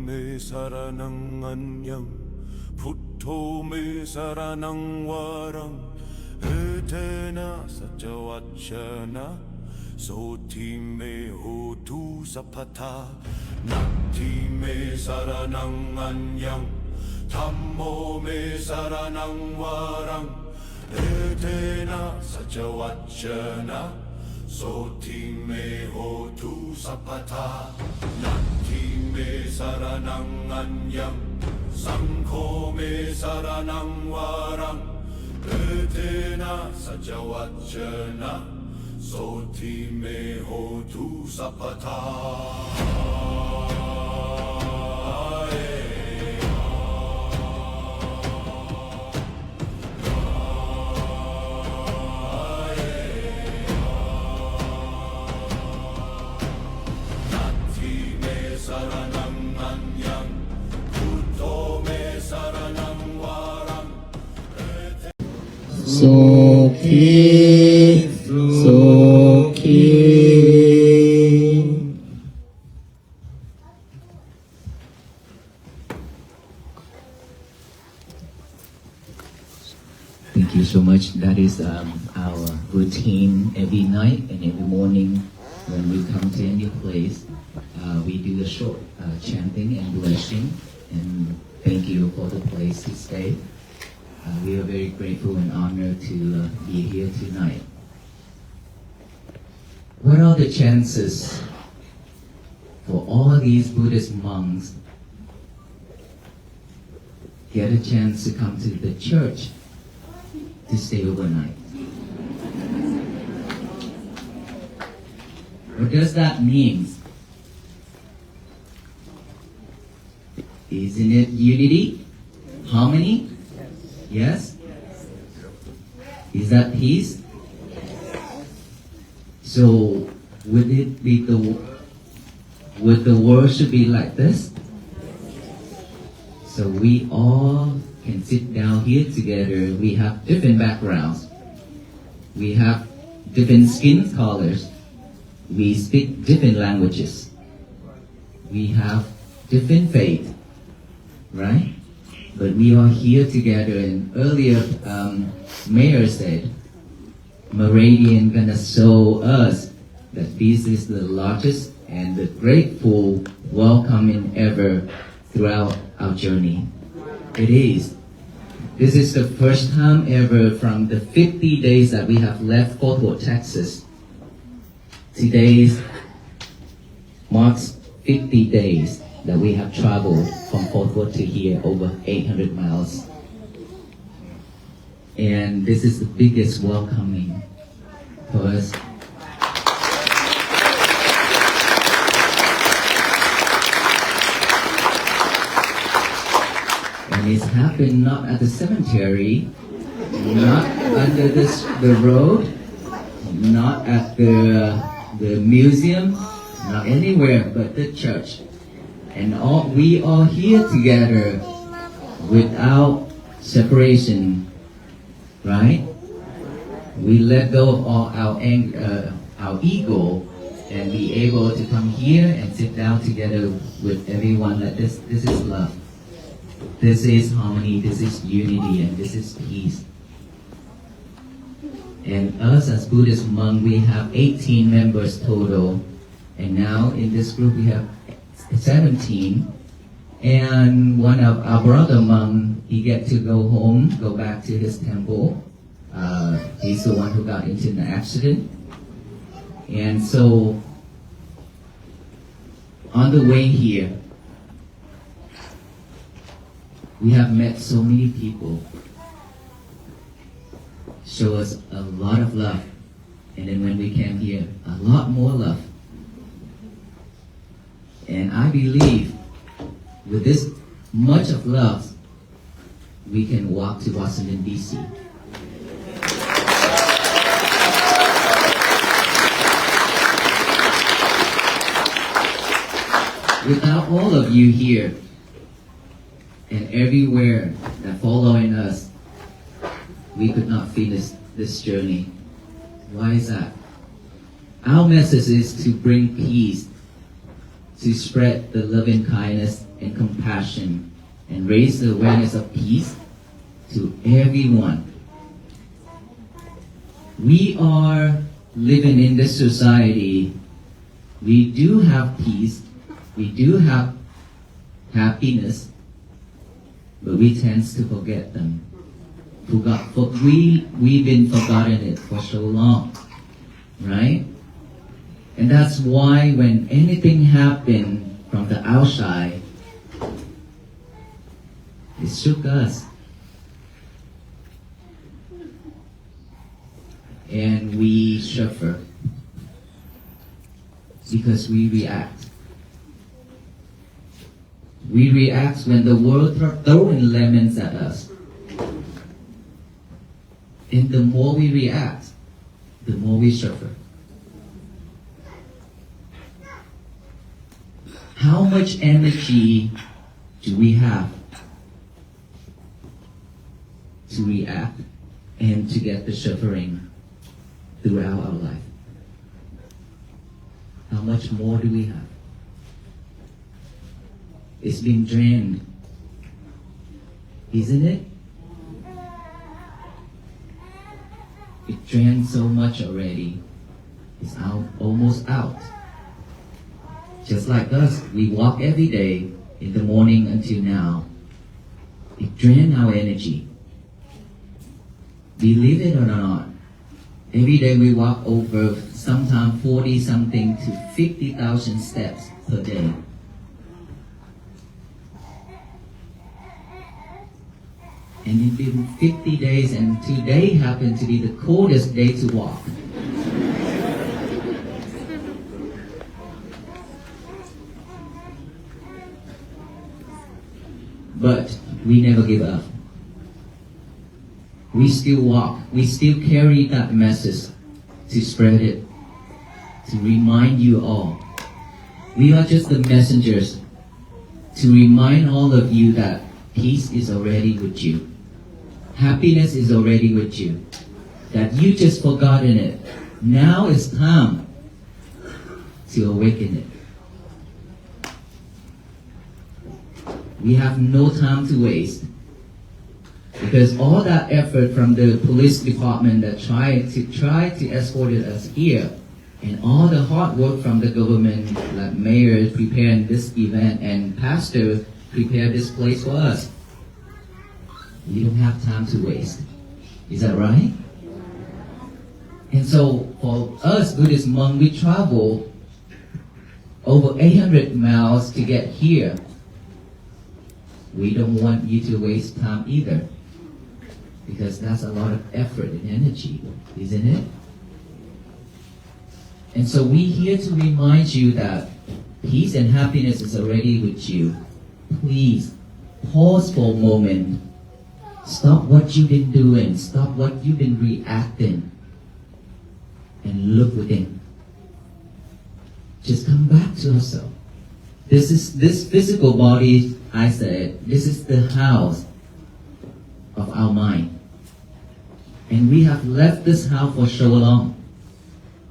me saranang anyam, Buddho me saranang warang, Etena sajavachana, Soti me hotu sapata, Nati me saranang anyam, Dhammo me saranang warang, Etena sajavachana, Soti me hotu sapata, Nati me saranang anyam, Saṅghō me saranang warang, Etena sajavachana, Soti me hotu sapata. Sukhi, Sukhi. Thank you so much. That is our routine every night and every morning when we come to any place. We do a short chanting and blessing, and thank you for the place to stay. We are very grateful and honored to be here tonight. What are the chances for all these Buddhist monks get a chance to come to the church to stay overnight? What does that mean? Isn't it unity? Harmony? Yes? Is that peace? So would it be would the world should be like this? So we all can sit down here together. We have different backgrounds. We have different skin colors. We speak different languages. We have different faith, right? But we are here together, and earlier Mayor said, Meridian gonna show us that this is the largest and the grateful welcoming ever throughout our journey. It is. This is the first time ever from the 50 days that we have left Fort Worth, Texas. Today marks 50 days that we have traveled from Fort Worth to here, over 800 miles. And this is the biggest welcoming for us. And it's happened not at the cemetery, not under the road, not at the museum, not anywhere but the church. And we are here together without separation, right? We let go of all our anger, our ego, and be able to come here and sit down together with everyone. That this is love, this is harmony, this is unity, and this is peace. And us as Buddhist monks, we have 18 members total, and now in this group we have 17, and one of our brother monk, he get to go home, go back to his temple. He's the one who got into an accident. And so on the way here, we have met so many people, show us a lot of love, and then when we came here, a lot more love. And I believe with this much of love, we can walk to Washington, D.C. Without all of you here and everywhere that following us, we could not finish this journey. Why is that? Our message is to bring peace, to spread the loving kindness and compassion and raise the awareness of peace to everyone. We are living in this society. We do have peace, we do have happiness, but we tend to forget them. We've been forgotten it for so long, right? And that's why when anything happened from the outside, it shook us. And we suffer because we react. We react when the world throwing lemons at us. And the more we react, the more we suffer. How much energy do we have to react and to get the suffering throughout our life? How much more do we have? It's been drained, isn't it? It drained so much already. It's almost out. Just like us, we walk every day in the morning until now. It drained our energy. Believe it or not, every day we walk over sometimes 40 something to 50,000 steps per day. And it's been 50 days, and today happened to be the coldest day to walk. But we never give up. We still walk. We still carry that message to spread it, to remind you all. We are just the messengers to remind all of you that peace is already with you. Happiness is already with you. That you just forgotten it. Now it's time to awaken it. We have no time to waste. Because all that effort from the police department that tried to escort us here, and all the hard work from the government, like mayor preparing this event and pastor prepare this place for us, we don't have time to waste. Is that right? And so for us Buddhist monks, we travel over 800 miles to get here. We don't want you to waste time either, because that's a lot of effort and energy, isn't it? And so we're here to remind you that peace and happiness is already with you. Please pause for a moment. Stop what you've been doing. Stop what you've been reacting. And look within. Just come back to yourself. This physical body, I said, this is the house of our mind. And we have left this house for so long,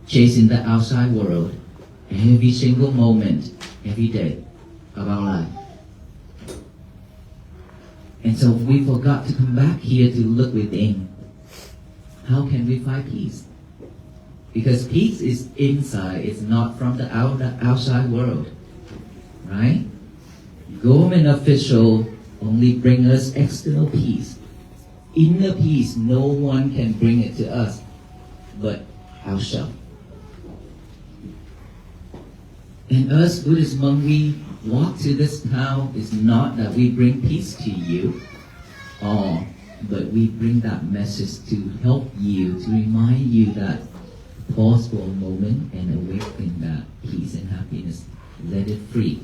chasing the outside world, every single moment, every day of our life. And so we forgot to come back here to look within. How can we find peace? Because peace is inside, it's not from the outside world. Right? Government official only bring us external peace. Inner peace, no one can bring it to us but ourselves. And us Buddhist monks, we walk to this town, is not that we bring peace to you, but we bring that message to help you, to remind you that pause for a moment and awaken that peace and happiness. Let it free.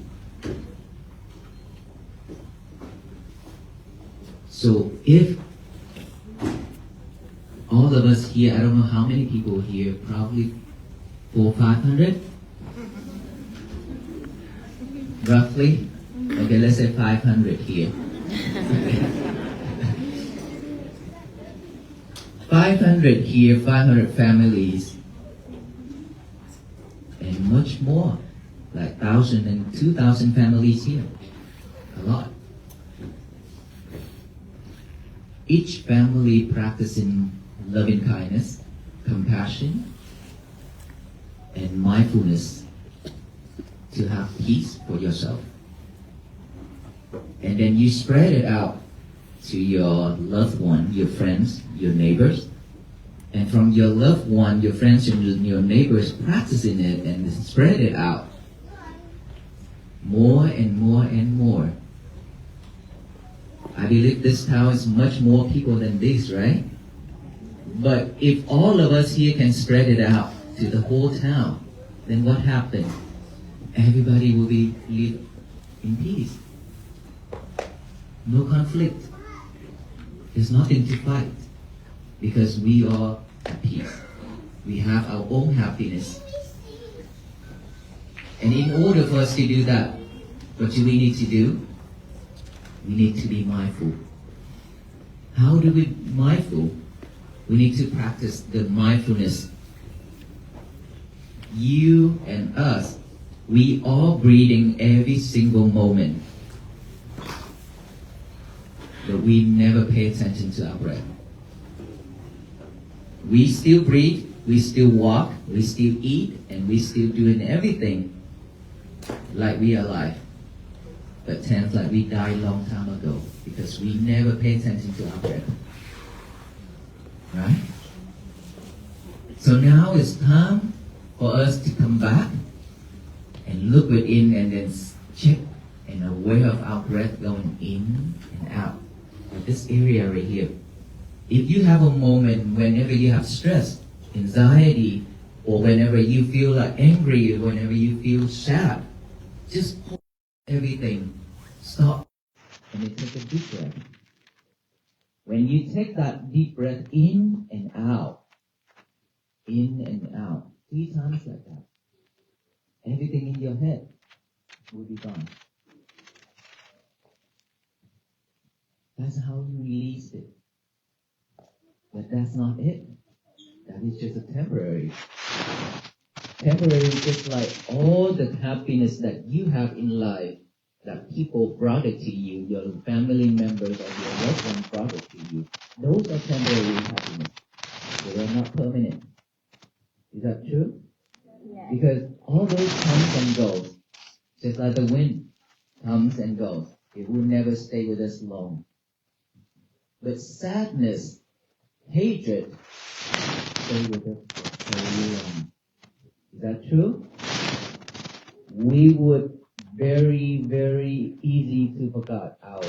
So if all of us here, I don't know how many people here, probably 400 or 500? Roughly? Okay, let's say 500 here. 500 here, 500 families, and much more, like 1,000 and 2,000 families here. a lot. Each family practicing loving kindness, compassion, and mindfulness to have peace for yourself. And then you spread it out to your loved one, your friends, your neighbors. And from your loved one, your friends, and your neighbors practicing it and spread it out more and more and more. I believe this town is much more people than this, right? But if all of us here can spread it out to the whole town, then what happens? Everybody will live in peace. No conflict. There's nothing to fight because we are at peace. We have our own happiness. And in order for us to do that, what do we need to do? We need to be mindful. How do we be mindful? We need to practice the mindfulness. You and us, we are breathing every single moment. But we never pay attention to our breath. We still breathe, we still walk, we still eat, and we still doing everything like we are alive. But tends like we died a long time ago because we never pay attention to our breath. Right? So now it's time for us to come back and look within and then check and aware of our breath going in and out. Like this area right here. If you have a moment whenever you have stress, anxiety, or whenever you feel like angry, or whenever you feel sad, just pause everything, stop, and then take a deep breath. When you take that deep breath in and out, 3 times like that, everything in your head will be gone. That's how you release it. But that's not it. That is just a temporary. Temporary, just like all the happiness that you have in life, that people brought it to you, your family members or your loved ones brought it to you. Those are temporary happiness. They are not permanent. Is that true? Yes. Because all those comes and goes, just like the wind comes and goes. It will never stay with us long. But sadness, hatred, stay with us for very long. Is that true? We would very, very easy to forget our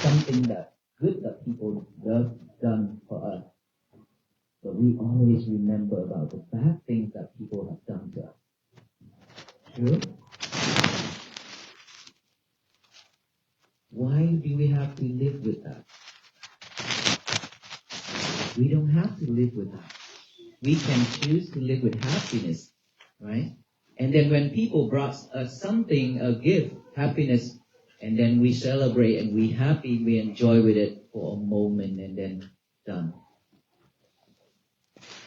something that good that people have done for us. But we always remember about the bad things that people have done to us. True? Why do we have to live with that? We don't have to live with that. We can choose to live with happiness, right? And then when people brought us something, a gift, happiness, and then we celebrate and we happy, we enjoy with it for a moment and then done.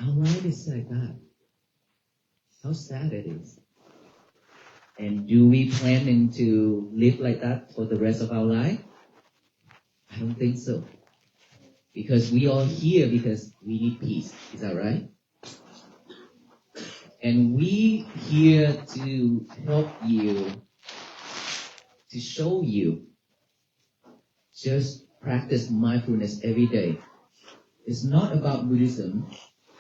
Our life is like that. How sad it is. And do we plan to live like that for the rest of our life? I don't think so. Because we are here because we need peace. Is that right? And we here to help you, to show you, just practice mindfulness every day. It's not about Buddhism.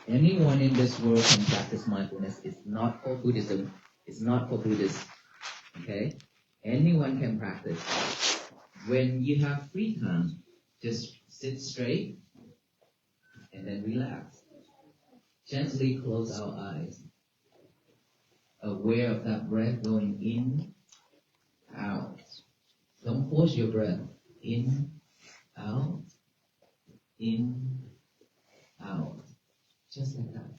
Anyone in this world can practice mindfulness. It's not for Buddhism. It's not for Buddhists. Okay? Anyone can practice. When you have free time, just sit straight and then relax. Gently close our eyes. Aware of that breath going in, out. Don't force your breath. In, out, out. Just like that.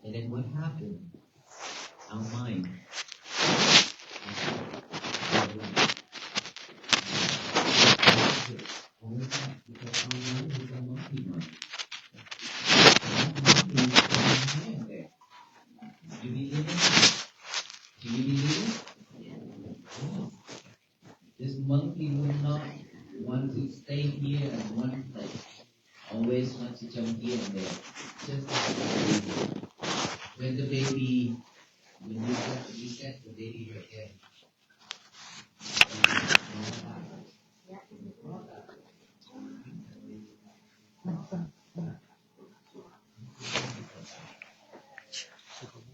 And then what happens? Our mind. Always that, because our mind is a monkey mind. Do you believe it? Do you believe it? Yes. This monkey will when the baby, when you set the baby right there.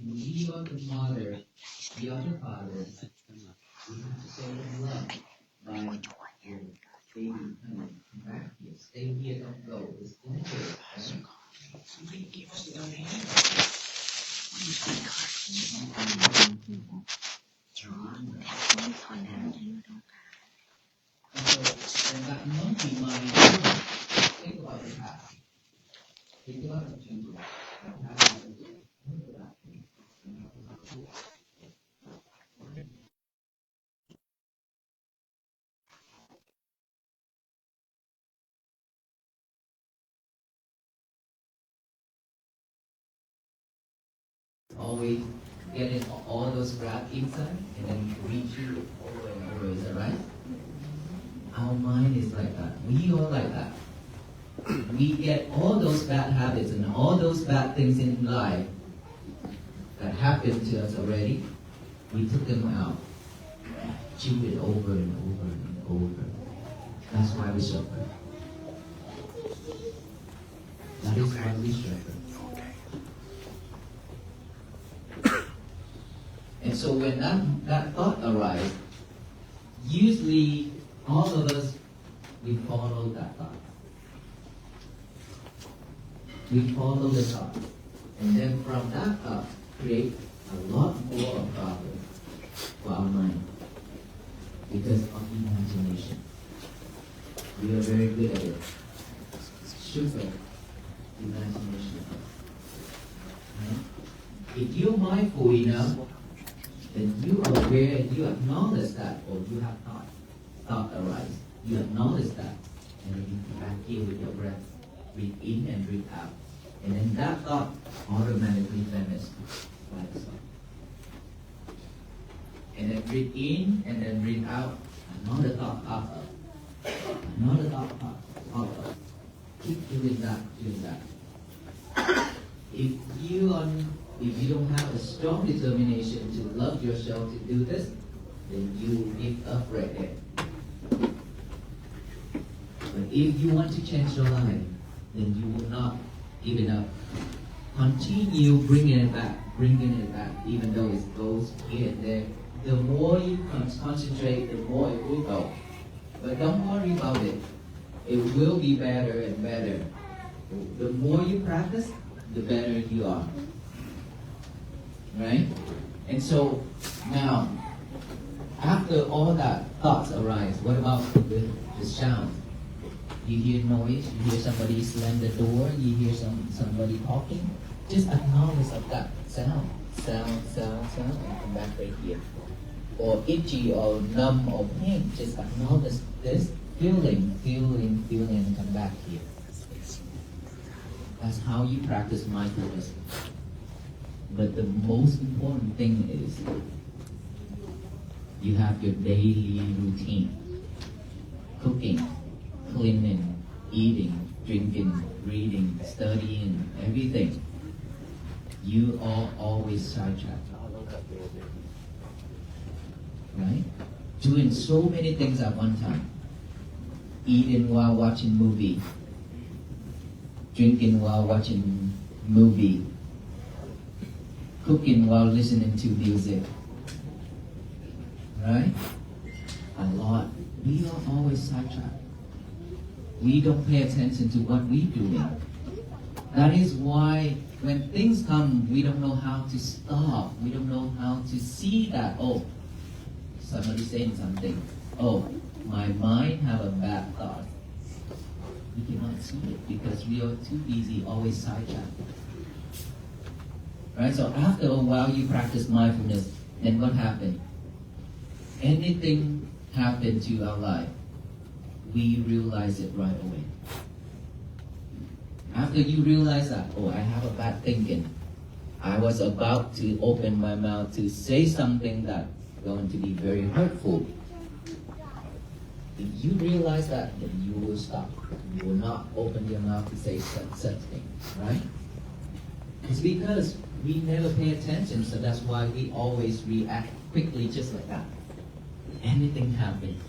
We are the mother, we are the father. We have to show them love by your baby coming back here. Stay here, don't go. It's in the way. And that monkey mind, think about the past. Think about the future. Always getting all those crap inside and then reach you over and over, is that right? Our mind is like that. We are like that. We get all those bad habits and all those bad things in life that happened to us already. We took them out, chew it over and over and over. That's why we suffer. That is why we suffer. And so when that thought arises, usually all of us, we follow that thought. We follow the thought. And then from that thought, create a lot more of problems for our mind. Because of imagination. We are very good at it. Super imagination. Right? If you're mindful enough, then you are aware and you acknowledge that, or you have thought arise. You acknowledge that, and then you come back here with your breath. Breathe in and breathe out. And then that thought automatically vanishes by itself. And then breathe in and then breathe out. Another thought pops up. Another thought pops up. Keep doing that. If you don't have a strong determination to love yourself to do this, then you will give up right there. But if you want to change your life, then you will not give it up. Continue bringing it back, even though it goes here and there. The more you concentrate, the more it will go. But don't worry about it. It will be better and better. The more you practice, the better you are. Right? And so, now, after all that thoughts arise, what about the sound? You hear noise, you hear somebody slam the door, you hear somebody talking. Just acknowledge of that sound, and come back right here. Or itchy or numb or pain, just acknowledge this feeling, and come back here. That's how you practice mindfulness. But the most important thing is you have your daily routine. Cooking, cleaning, eating, drinking, reading, studying, everything. You are always sidetracked. Right? Doing so many things at one time. Eating while watching movie. Drinking while watching movie. Cooking while listening to music. Right? A lot. We are always sidetracked. We don't pay attention to what we're doing. That is why when things come, we don't know how to stop. We don't know how to see that, oh, somebody saying something. Oh, my mind have a bad thought. We cannot see it because we are too busy, always sidetracked. Right? So after a while you practice mindfulness, then what happened? Anything happened to our life, we realize it right away. After you realize that, oh, I have a bad thinking. I was about to open my mouth to say something that's going to be very hurtful. If you realize that, then you will stop. You will not open your mouth to say such thing, right? It's because we never pay attention, so that's why we always react quickly, just like that. Anything happens,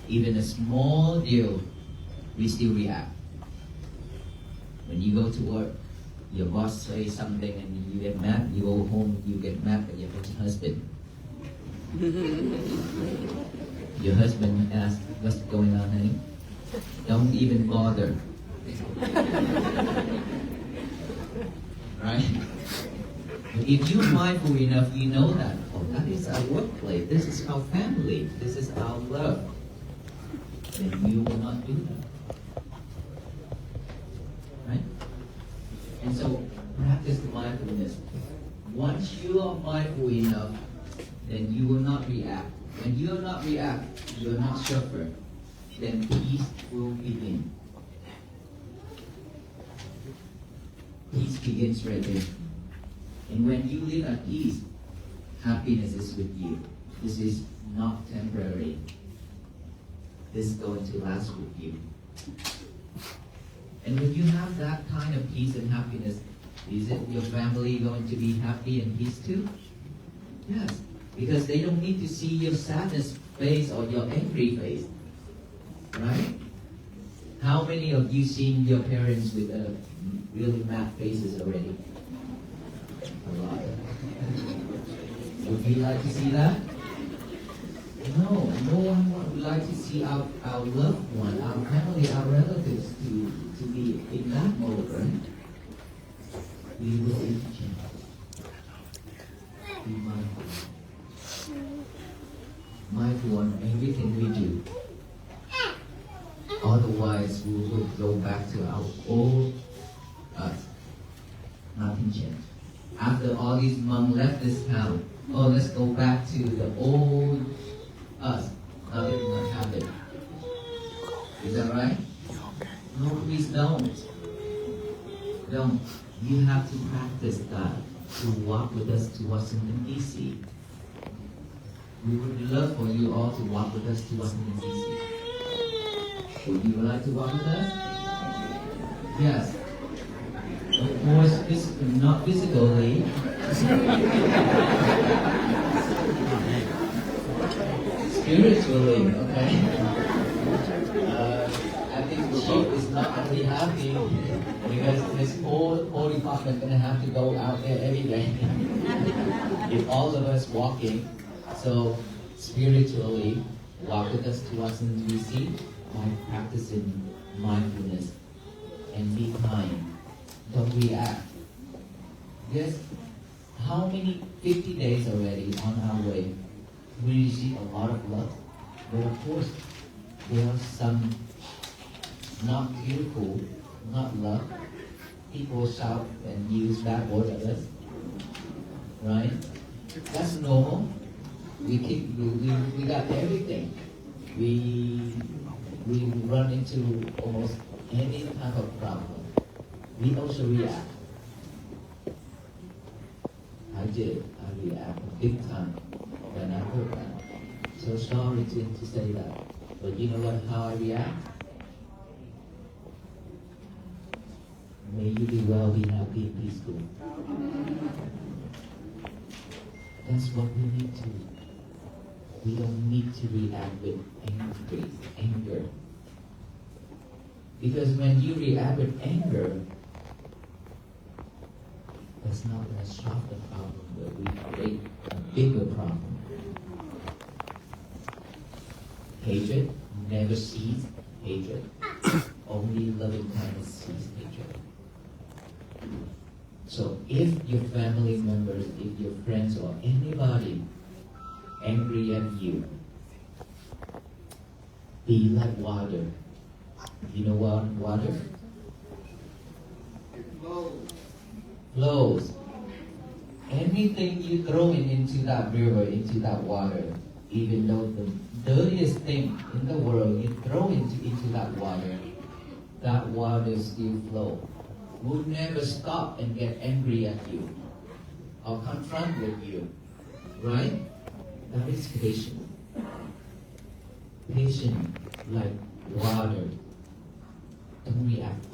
even a small deal, we still react. When you go to work, your boss says something and you get mad, you go home, you get mad at your husband. Your husband asks, what's going on, honey? Don't even bother. Right? But if you're mindful enough, you know that, oh, that is our workplace, this is our family, this is our love. Then you will not do that. Right? And so, practice mindfulness. Once you are mindful enough, then you will not react. When you will not react, you will not suffer. Then peace will begin. Peace begins right there. And when you live at peace, happiness is with you. This is not temporary. This is going to last with you. And when you have that kind of peace and happiness, is it your family going to be happy and peace too? Yes, because they don't need to see your sadness face or your angry face, right? How many of you seen your parents with really mad faces already? A lot. Would you like to see that? No one would like to see our loved one, our family, our relatives to be in that mode, right? We will change. Be mindful. Mindful on everything we do. Otherwise, we will go back to our old us. Nothing changed. After all these monks left this town, oh, let's go back to the old us. Nothing will happen. Is that right? No, please don't. Don't. You have to practice that to walk with us to Washington, D.C. We would love for you all to walk with us to Washington, D.C. Would you like to walk with us? Yes. Of course, not physically. Spiritually, okay? I think the chief is not going to be happy because his whole department is going to have to go out there every day. If all of us walking, so spiritually, walk with us to Washington, D.C. by practicing mindfulness and be kind. Don't react. Yes, how many 50 days already on our way? We receive a lot of love. But of course, there are some not beautiful, not love. People shout and use bad words at us. Right? That's normal. We got everything. We run into almost any type of problem. We also react. I react big time when I heard that. So sorry to say that. But you know what? How I react? May you be well, be happy, and peaceful. That's what we need to. We don't need to react with anger. Because when you react with anger, that's not going to solve the problem, but we create a bigger problem. Hatred never sees hatred. Only loving kindness sees hatred. So if your family members, if your friends or anybody angry at you, be like water. You know what water? Flows. Anything you throw into that river, into that water, even though the dirtiest thing in the world you throw into that water still flow. Will never stop and get angry at you or confront with you. Right? That is patience. Patience like water. Don't react.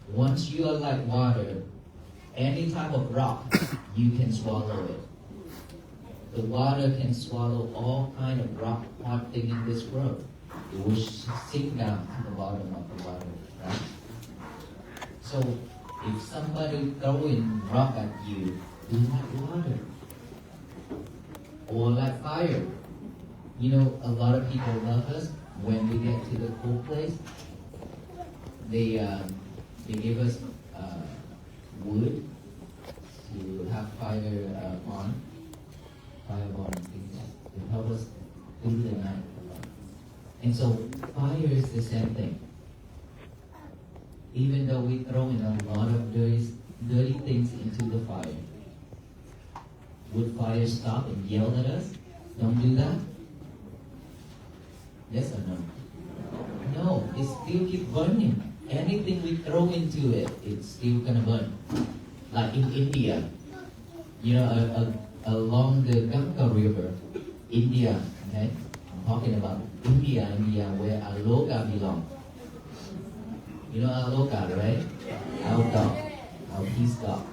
Once you are like water, Any type of rock, you can swallow it. The water can swallow all kind of rock, hard thing in this world. It will sink down to the bottom of the water, right? So, if somebody throwing rock at you, do like water. Or like fire. You know, a lot of people love us when we get to the cool place. They give us wood to have fire on things to help us through the night. And so fire is the same thing. Even though we throw in a lot of dirty things into the fire, would fire stop and yell at us? Don't do that? Yes or no? No, it still keep burning. Anything we throw into it, it's still gonna burn. Like in India, you know, along the Ganga River, India, okay? I'm talking about India, where Aloka belongs. You know Aloka, right? Our dog, our peace dog.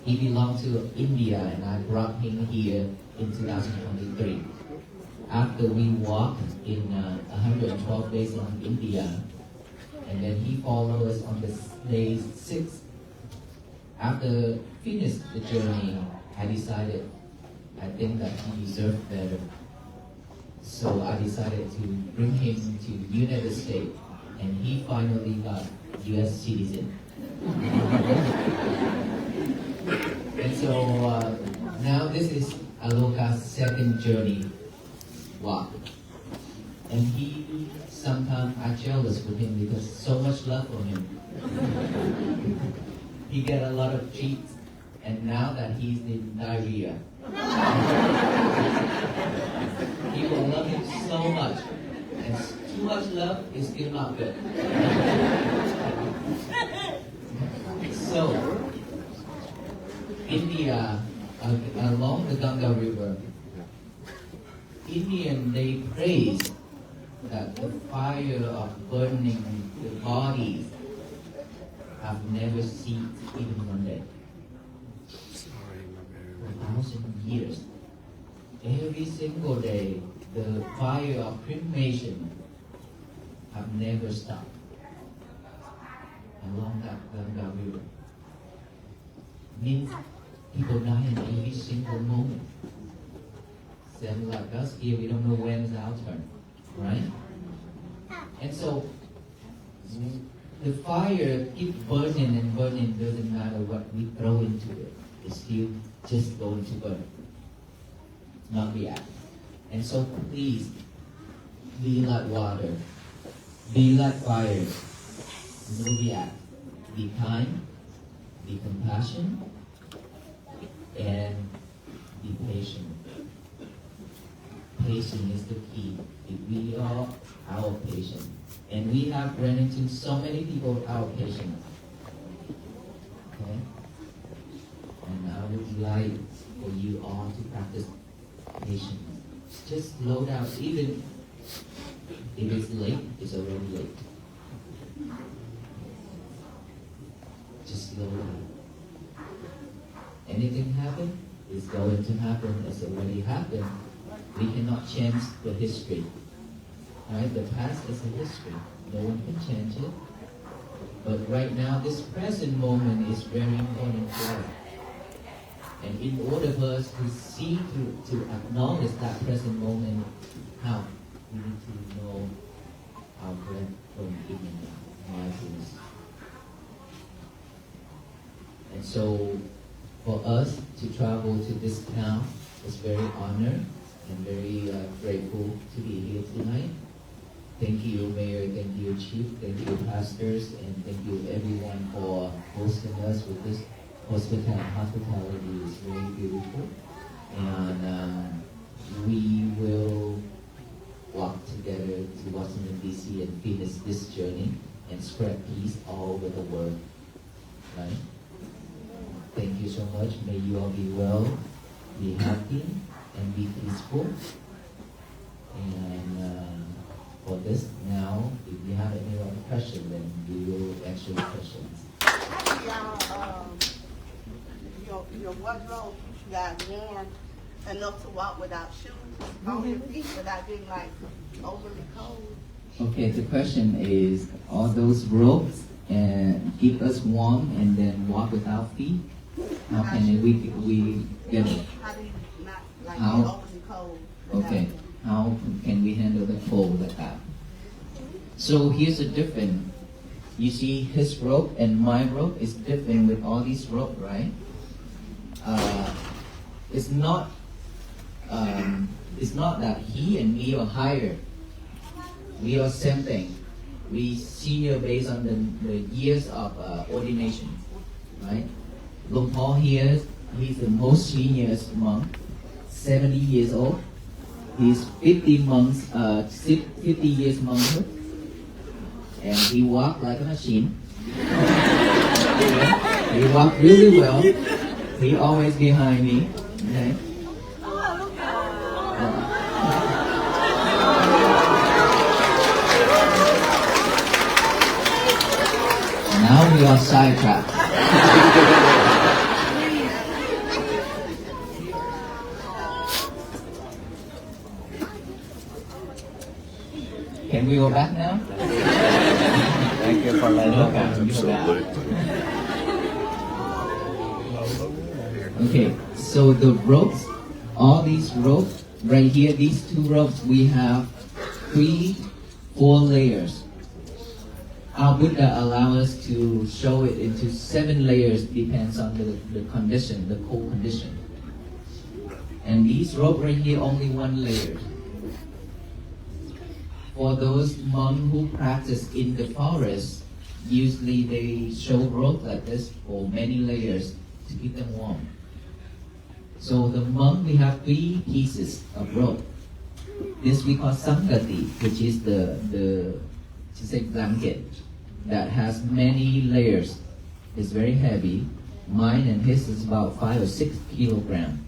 He belonged to India, and I brought him here in 2023. After we walked in 112 days in India, and then he followed us on the day 6. After finished the journey, I decided, I think that he deserved better. So I decided to bring him to the United States, and he finally got U.S. citizen. And so now this is Aloka's second journey walk. And he, sometimes I jealous with him because so much love for him. He get a lot of treats, and now that he's in diarrhea, he will love him so much. And too much love is still not good. So, India, along the Ganga River, Indian, they praise that the fire of burning the bodies have never ceased even one day. For 1,000 years. Every single day, the fire of cremation have never stopped along that Ganga River. Means people die in every single moment. Same like us here, we don't know when is our turn, right? And so the fire keeps burning and burning, doesn't matter what we throw into it. It's still just going to burn, not react. And so please, be like water, be like fire, no react. Be kind, be compassionate, and be patient. Patience is the key. If we are our patient, and we have run into so many people our patient. Okay? And I would like for you all to practice patience. Just slow down. Even if it's late, it's already late. Just slow down. Anything happen, it's going to happen. It's already happened. We cannot change the history. Right? The past is a history. No one can change it. But right now, this present moment is very important for us. And in order for us to see, to acknowledge that present moment, how? We need to know our breath from in and out, mindfulness. And so, for us to travel to this town, it's very honored and very grateful to be here tonight. Thank you, Mayor, thank you, Chief, thank you, pastors, and thank you everyone for hosting us with this hospitality is very beautiful. And we will walk together to Washington, D.C. and finish this journey and spread peace all over the world. Right? Thank you so much. May you all be well, be happy, and be peaceful. And for this now, if you have any other question, then we will answer the questions. your wardrobe keeps you guys warm enough to walk without shoes on your feet without being like overly cold? Okay, the question is, all those ropes keep us warm and then walk without feet? How can we get it? How do you not like How? be overly cold? Okay, how can we handle the cold like that? So here's the difference. You see his rope and my rope is different with all these rope, right? It's not that he and me are higher. We are same thing. We senior based on the years of ordination, right? Long Paul here, he's the most seniorest monk, 70 years old. He's 50 years monkhood, and he walked like a machine. He walked really well. He always behind me. Okay? Now we are sidetracked. Can we go back now? Thank you for letting Okay. Okay, so the ropes, all these ropes, right here, these two ropes, we have 4 layers. Our Buddha allows us to show it into 7 layers, depends on the condition, the cold condition. And these ropes right here, only 1 layer. For those monks who practice in the forest, usually they show rope like this for many layers to keep them warm. So the monk, we have 3 pieces of rope. This we call Saṅghāya, which is the blanket that has many layers. It's very heavy. Mine and his is about 5 or 6 kilograms.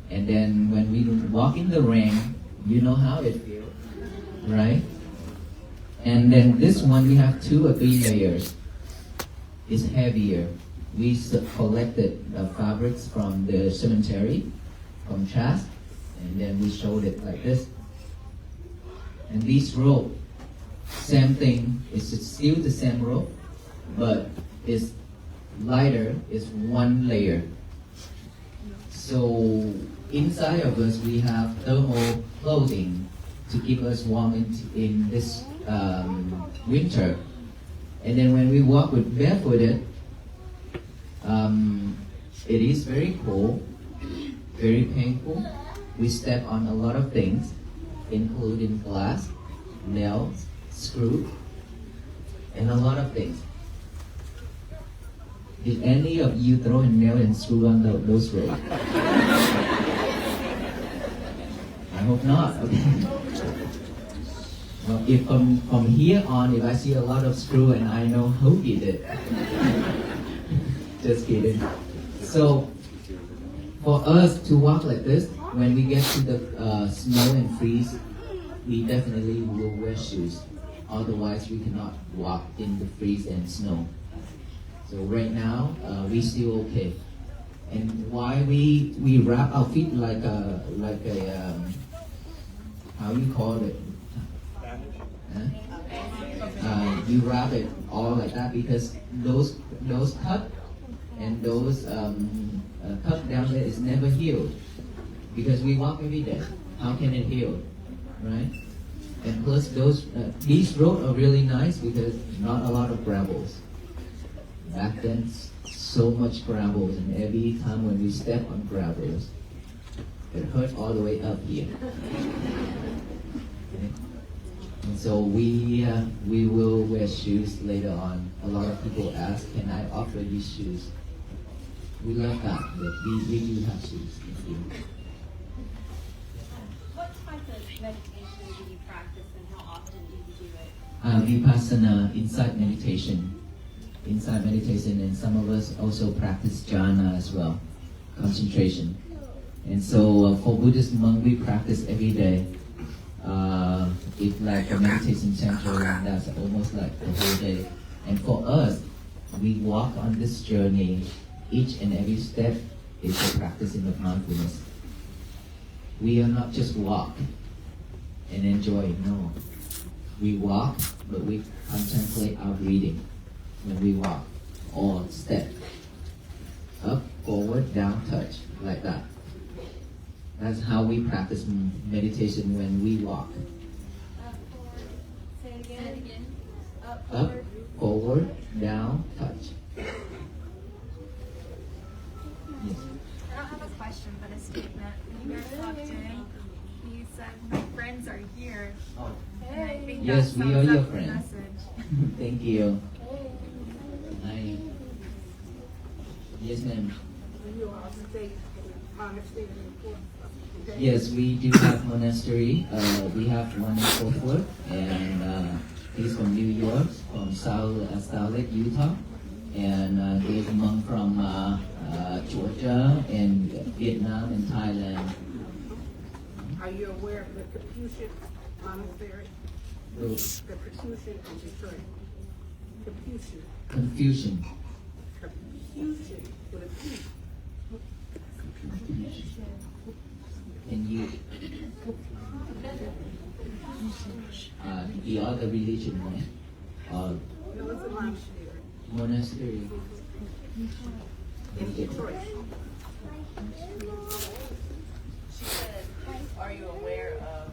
And then when we walk in the rain, you know how it feels, right? And then this one, we have 2 or 3 layers. It's heavier. We collected the fabrics from the cemetery, from Chas, and then we showed it like this. And this rope, same thing, it's still the same rope, but it's lighter, it's 1 layer. So inside of us, we have thermal clothing to keep us warm in this winter. And then when we walk with barefooted, it is very cold, very painful. We step on a lot of things, including glass, nails, screw, and a lot of things. Did any of you throw a nail and screw on those ropes? I hope not. Okay. Well, if from here on, if I see a lot of screw and I know who did it. Just kidding. So, for us to walk like this, when we get to the snow and freeze, we definitely will wear shoes. Otherwise, we cannot walk in the freeze and snow. So right now, we still okay. And why we wrap our feet like a how you call it? You wrap it all like that because those cut and those cut down there is never healed because we walk every day. How can it heal, right? And plus these roads are really nice because not a lot of gravels. Back then, so much gravels, and every time when we step on gravels, it hurt all the way up here. Okay? And so we will wear shoes later on. A lot of people ask, can I offer you shoes? We love that, but we do have shoes. What type of meditation do you practice and how often do you do it? Vipassana, insight meditation, and some of us also practice jhana as well, concentration. And so for Buddhist monk, we practice every day. It's like a meditation center, and that's almost like the whole day. And for us, we walk on this journey each and every step is a practicing of mindfulness. We are not just walk and enjoy, no. We walk, but we contemplate our breathing when we walk, or step. Up, forward, down, touch, like that. That's how we practice meditation when we walk. Up, forward. Say it again. Up, forward, down, touch. Yes. I don't have a question, but a statement. When you guys walked in, you said, "My friends are here." Oh. And I think Yes, that we are sums your up the friends. message. Thank you. Yes, ma'am. Yes, we do have monastery. We have one in Fort Worth, and he's from New York, from Salt Lake, Utah, and there's a monk from Georgia and Vietnam and Thailand. Are you aware of the Confucian monastery? Those The Confucian in Detroit. Confucian. Confusion. Confucian with a P. Can you? The other religion, right? No, it's a monastery Monastery. in Detroit. She said, are you aware of,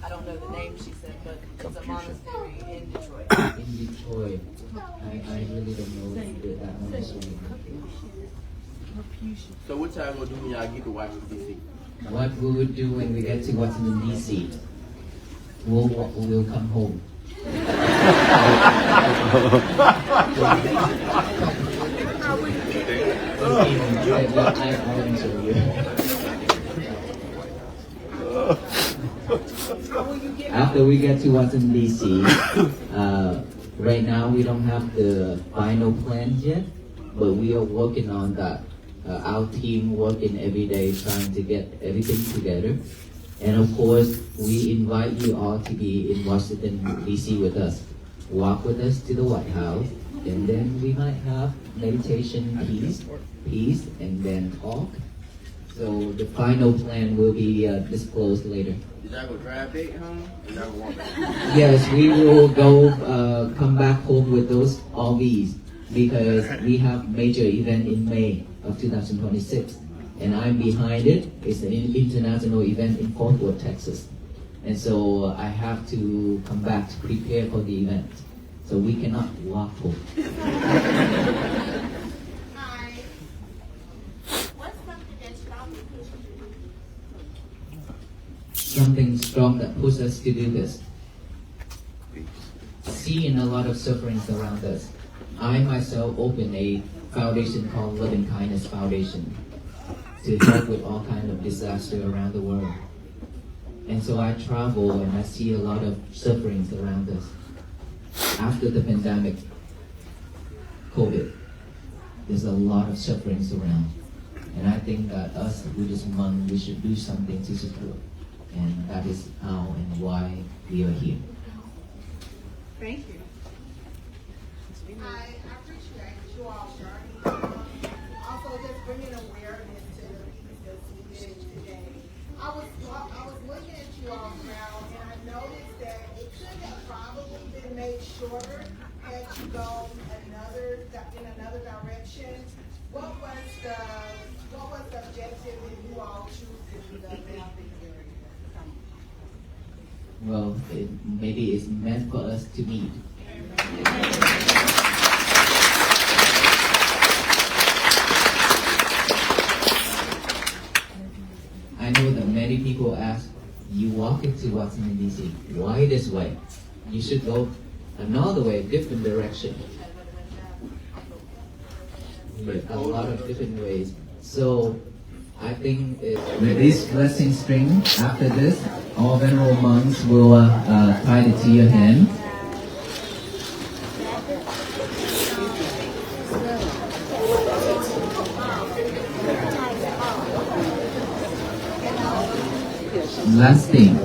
I don't know the name she said, but it's a monastery in Detroit. In Detroit. I really don't know that monastery. So what y'all gonna do when y'all get to Washington, D.C.? What we would do when we get to Washington, D.C., we'll come home. I'll answer you. After we get to Washington, D.C., right now we don't have the final plan yet, but we are working on that. Our team working every day trying to get everything together. And of course, we invite you all to be in Washington, D.C. with us. Walk with us to the White House, and then we might have meditation, peace, and then talk. So the final plan will be disclosed later. Did y'all go drive back home? Or y'all go walk back? Yes, we will go come back home with those RVs because we have major event in May of 2026. And I'm behind it. It's an international event in Fort Worth, Texas. And so I have to come back to prepare for the event. So we cannot walk home. Hi. What's something that stopped you? Something strong that pushes us to do this. Seeing a lot of sufferings around us. I myself opened a foundation called Loving Kindness Foundation to help with all kinds of disaster around the world. And so I travel and I see a lot of sufferings around us. After the pandemic, COVID, there's a lot of sufferings around. And I think that us Buddhist monks, we should do something to support. And that is how and why we are here. Thank you. I appreciate you all sharing. Also, just bringing awareness to the people that's seated today. I was looking at you all now, and I noticed that it could have probably been made shorter had you go in another direction. What was the objective in you all choosing the mapping area? Well, maybe it's meant for us to meet. I know that many people ask, you walk into Washington, D.C. Why this way? You should go another way, different direction. A lot of different ways. So I think with this blessing string, after this, all Venerable monks will tie it to your hand. Last thing.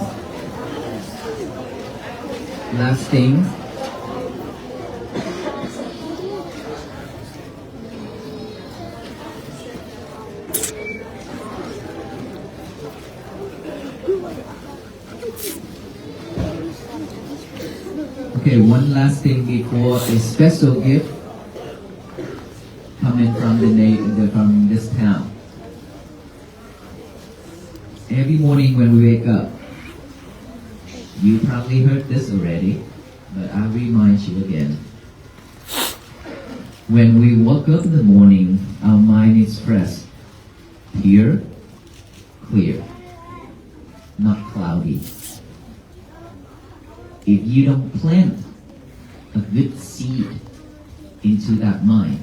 Okay, one last thing before a special gift coming from from this town. Every morning when we wake up, you probably heard this already, but I'll remind you again. When we wake up in the morning, our mind is fresh, pure, clear, not cloudy. If you don't plant a good seed into that mind,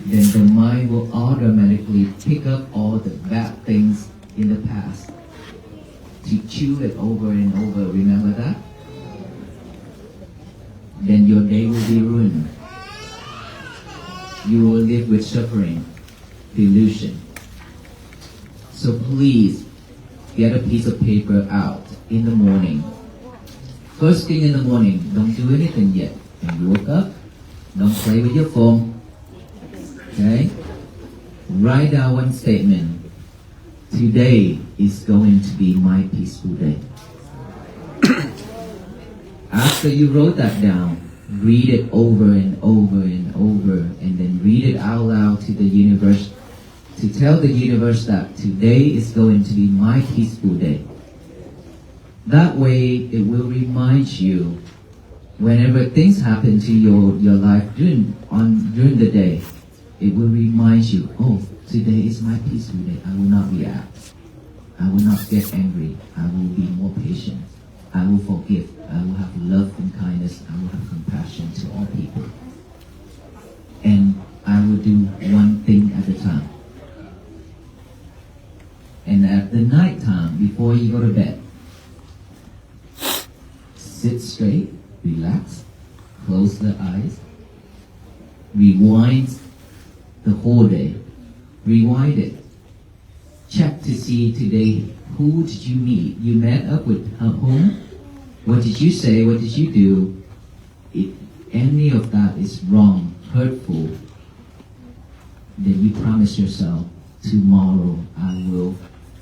then the mind will automatically pick up all the bad things in the past to chew it over and over. Remember that? Then your day will be ruined. You will live with suffering, delusion. So please get a piece of paper out in the morning. First thing in the morning, don't do anything yet. When you wake up, don't play with your phone. Okay? Write down one statement. Today is going to be my peaceful day. After you wrote that down, read it over and over and over, and then read it out loud to the universe, to tell the universe that today is going to be my peaceful day. That way, it will remind you whenever things happen to your life during the day, it will remind you, oh, today is my peaceful day. I will not react. I will not get angry. I will be more patient. I will forgive. I will have love and kindness. I will have compassion to all people. And I will do one thing at a time. And at the night time, before you go to bed, sit straight, relax, close the eyes, rewind the whole day. Rewind it. Check to see today, who did you meet? You met up with whom? What did you say? What did you do? If any of that is wrong, hurtful, then you promise yourself, tomorrow I will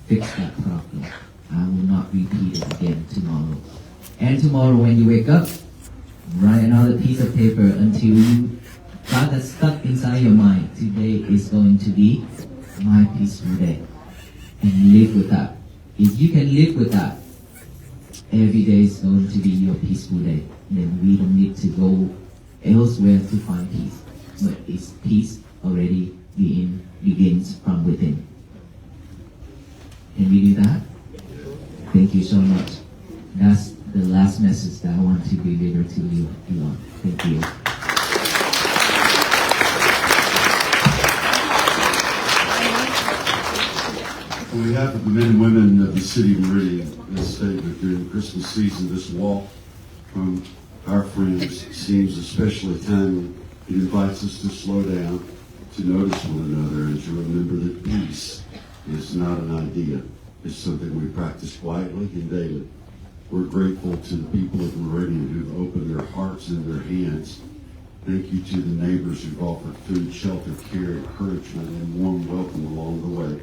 fix that problem. I will not repeat it again tomorrow. And tomorrow when you wake up, write another piece of paper until you got that stuck inside your mind. Today is going to be my peaceful day. And live with that. If you can live with that, every day is going to be your peaceful day. Then we don't need to go elsewhere to find peace. But it's peace already begins from within. Can we do that? Thank you so much. That's the last message that I want to deliver to you all. Thank you. On behalf of the men and women of the city of Meridian, this statement during the Christmas season, this walk from our friends seems especially timely. It invites us to slow down, to notice one another, and to remember that peace is not an idea. It's something we practice quietly and daily. We're grateful to the people of Meridian who've opened their hearts and their hands. Thank you to the neighbors who've offered food, shelter, care, encouragement, and warm welcome along the way.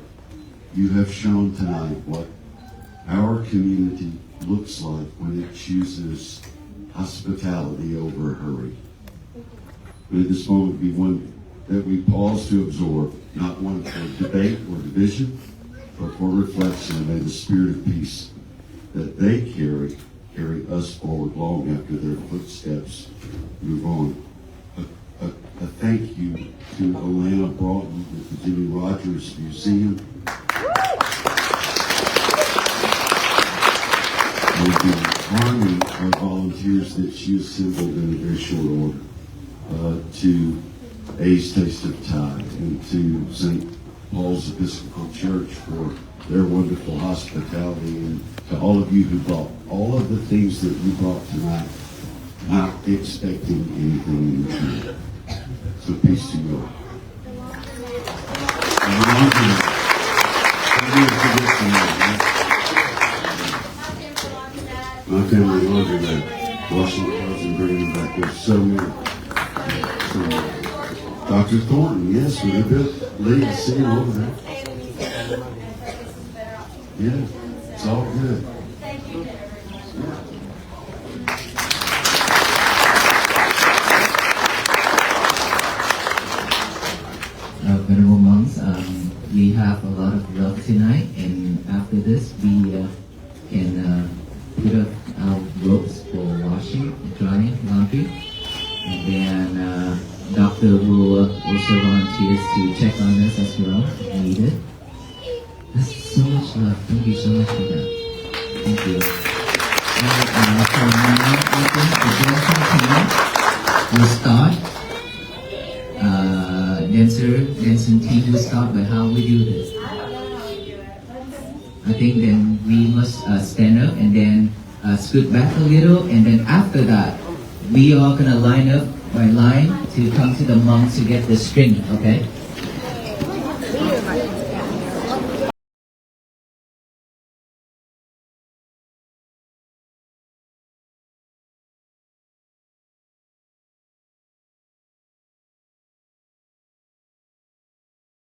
You have shown tonight what our community looks like when it chooses hospitality over hurry. May this moment be one that we pause to absorb, not one for debate or division, but for reflection. And may the spirit of peace that they carry us forward long after their footsteps move on. A thank you to Alana Broughton at the Jimmy Rogers Museum. And the Army, our volunteers that she assembled in a very short order, to A's Taste of Thai, and to St. Paul's Episcopal Church for their wonderful hospitality, and to all of you who brought all of the things that you brought tonight, not expecting anything in return. So peace to you all. My family laundromat, washing clothes and bringing them back. There's so many. Dr. Thornton, yes, we're a bit late to see him over there. Yeah, it's all good. Yeah. Venerable monks, we have a lot of love tonight, and after this we can put up our robes for washing, drying, laundry, and then Doctor will also volunteer to check on us as well if needed. That's so much love. Thank you so much for that. Thank you. And so now I think the dancing team will start. Dancing team will start, but how we do this? I think then we must stand up and then scoot back a little, and then after that, we are gonna line up by line to come to the monk to get the string, okay?